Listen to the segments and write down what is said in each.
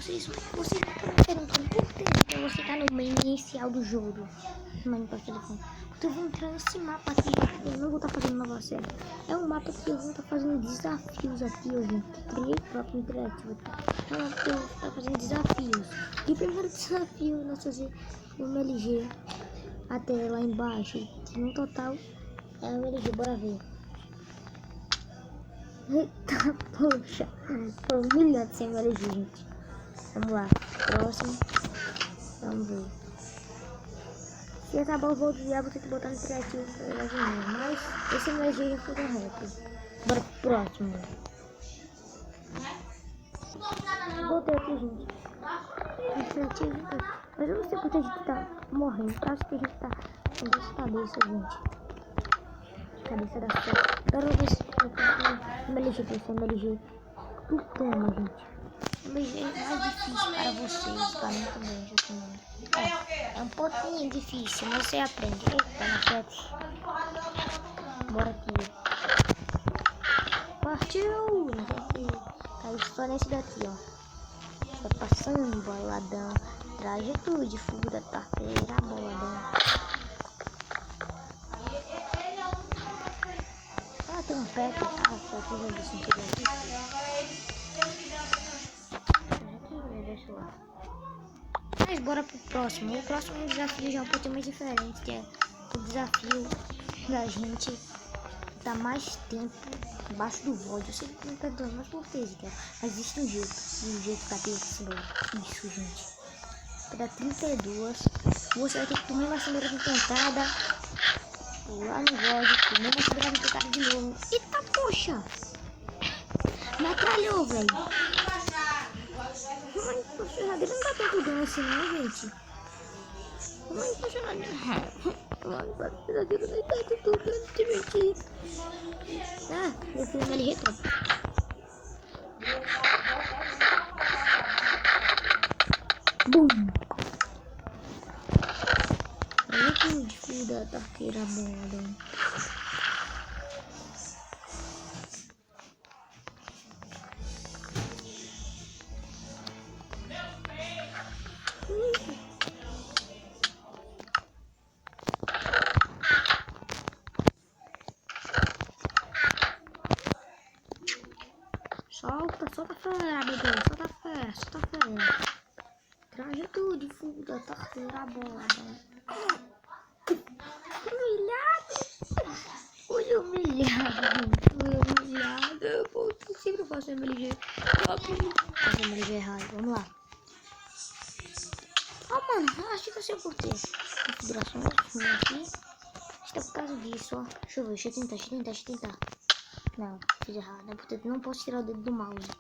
vocês me perguntando por que você tá no menu inicial do jogo. Mano, para o telefone. Eu vou entrar nesse mapa aqui. Eu não vou estar fazendo nova série. É um mapa que eu vou estar fazendo desafios aqui, ó, gente. Criei próprio interativo. É um mapa que eu vou estar fazendo desafios. E o primeiro desafio nós fazer um MLG até lá embaixo. Que no total é um MLG, bora ver. Eita, poxa. Foi humilhante sem MLG, gente. Vamos lá. Próximo. Vamos ver. Se acabar o voo do diabo, tem que botar no criativo pra ele ajudar. Mas esse MLG já foi correto. Bora pro próximo. Voltei aqui, gente. No criativo. Mas eu não sei porque a gente tá morrendo. Acho que a gente tá com duas cabeças, gente. Cabeça da sorte. Agora eu vou ver se eu tô com MLG pra esse MLG. Do tema, gente. MLG é mais difícil para vocês, para mim também, já que é um pouquinho difícil, mas você aprende. Eita, na chat. Bora aqui. Partiu! Caiu só nesse daqui, ó. Tá passando, boladão. Trajetude, fuga da tarteira, boladão. Ah, tem um pet. Ah, só que eu vi sentido aqui. Deixa lá. Mas bora pro próximo. O próximo desafio já é um pouquinho mais diferente, que é o desafio da gente dar mais tempo embaixo do VOD. Eu sei que não tá dando mais certeza, cara. Mas existe um jeito que isso, gente. Pra 32, você vai ter que tomar uma cenoura tentada lá no VOD, comer uma cenoura tentada de novo. Eita, poxa! Me atralhou, velho. Ai, poxa, não dá tanto dano assim, não, gente. Ai, poxa, mano, verdadeiro não tá tudo dando de mentira. Ah, eu fui no MLG top. Bum! Olha que de fio da tarteira bola. Solta fé, bebê, solta fé. Trajetude, fuga da tarteira bola. Fui humilhado. Eu sempre faço MLG. Faço MLG errado. Vamos lá. Oh, mano, acho que eu sei por quê. Configurações, aqui. Está por causa disso, ó. Deixa eu ver, deixa eu tentar. Não, fiz errado. É porque não posso tirar o dedo do mouse.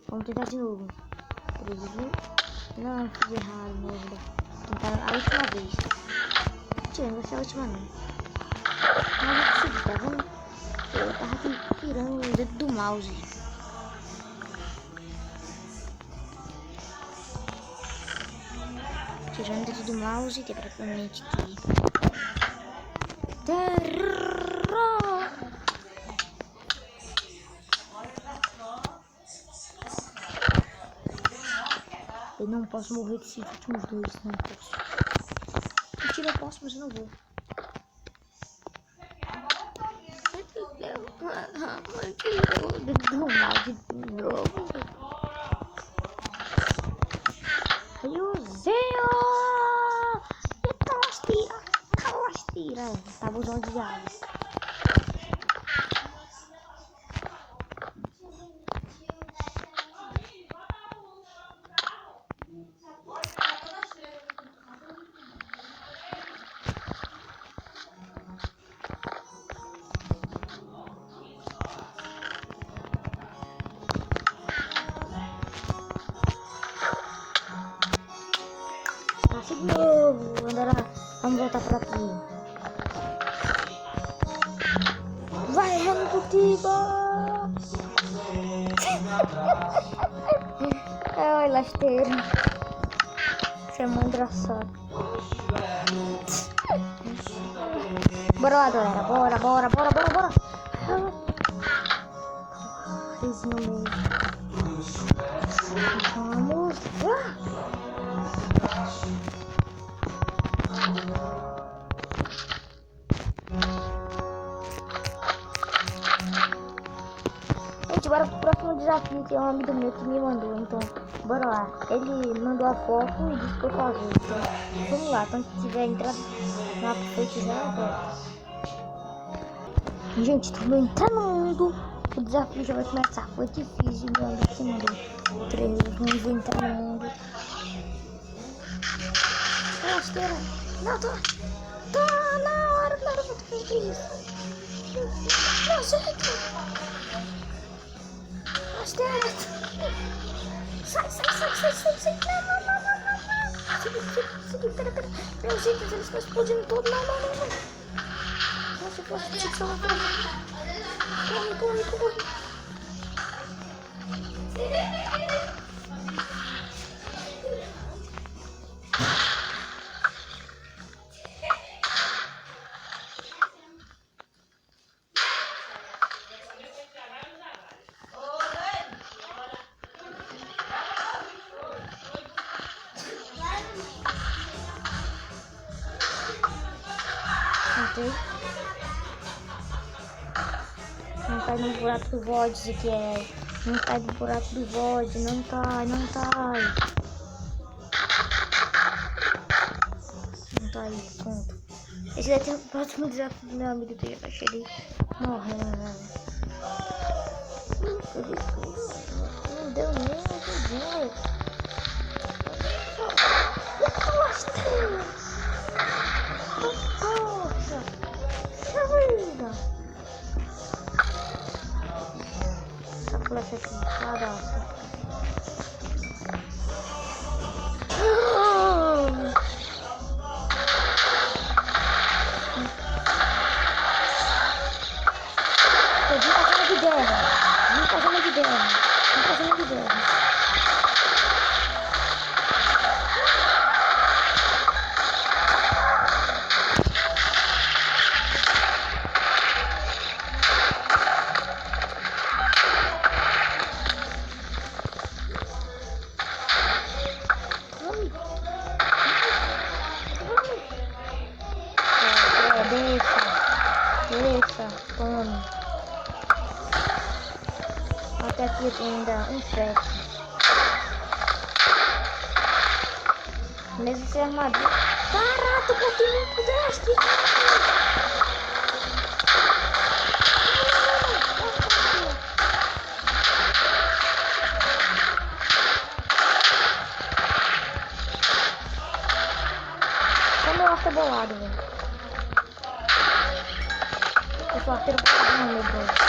Vamos tentar de novo. Não, fiz errado, merda. Tentar a última vez. Mentira, não vai ser a última não. Mas eu consegui, tá vendo? Eu tava aqui tirando o dedo do mouse. Tirando o dedo do mouse, que é praticamente que... Terror! Eu não posso morrer desses últimos dois, não posso. Mentira, eu posso, mas eu não vou. Dedo mal de novo. Riozinho! Calastira. Tá abusando de água. Nasce de novo. Agora vamos voltar pra aqui. Vai, Rano Curitiba! Ai, lasteiro. Isso é muito engraçado. Bora lá, galera. Bora. Risinho mesmo. gente, é um amigo meu que me mandou, então bora lá. Ele mandou a foto e disse pra eu fazer, então vamos lá. Quando tiver entrado lá pro feito já, volta. Gente, tô entrando no mundo, o desafio já vai começar. Foi difícil, meu amigo que mandou o trailer. Vou entrar no mundo. Rasteira. Não, tô na hora, eu vou fazer isso. Não, certo. Rasteira. Sai. Não. Segui, pera. Meu Deus, eles estão explodindo todo. Não. Nossa, eu posso te salvar. Corre. Não cai no buraco do VOD, Ezequiel. Não cai no buraco do VOD, não cai. Não tá aí, ponto. Esse daqui é o próximo desafio do meu amigo que eu já achei ele morrendo. Não deu nem a ideia. Poxa! Essa flecha aqui, cadastra. Vim pra zona de guerra. Deixa, tome. Até aqui tem ainda um frete. Mesmo sem armadura. Caraca, eu botei muito deste. Só meu arco é bolado, velho. Eu sou arqueiro bolado, meu Deus.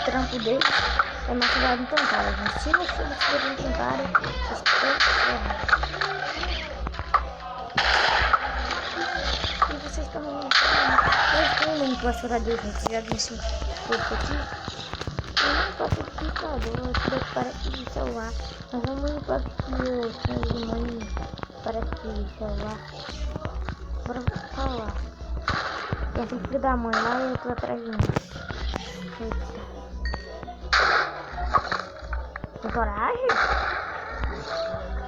Trampo dele é uma cidade encantada, gente. Se não for uma cidade encantada, vocês estão ferrados. E vocês estão vendo? Eu tenho muito pra chorar Deus, gente. Já vi esse corpo aqui. Eu não toco do computador, eu tive que parar aqui de celular. Mas vamos ir para aqui, eu tenho de mãe para aqui de celular. Bora falar. Tem aquele filho da mãe lá e eu tô atrás de mim. Tem coragem?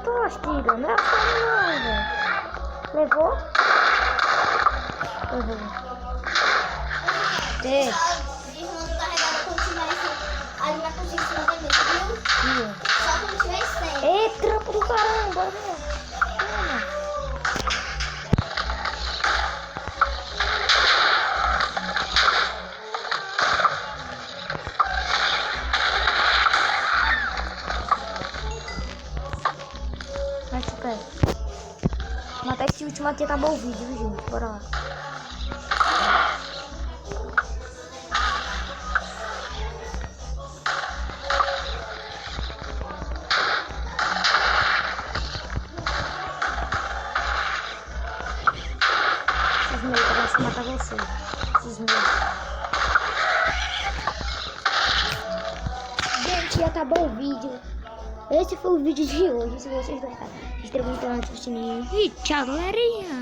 Tô tira, não é só não, velho. Levou? Levou. Tem. Só quando tiver 100. Ei, trampo do caramba, bora ver. Matar esse último aqui acabou o vídeo, viu, gente? Bora lá. E acabou o vídeo. Esse foi o vídeo de hoje. Se vocês gostaram, se inscrevam no canal, ative o sininho. E tchau, galerinha!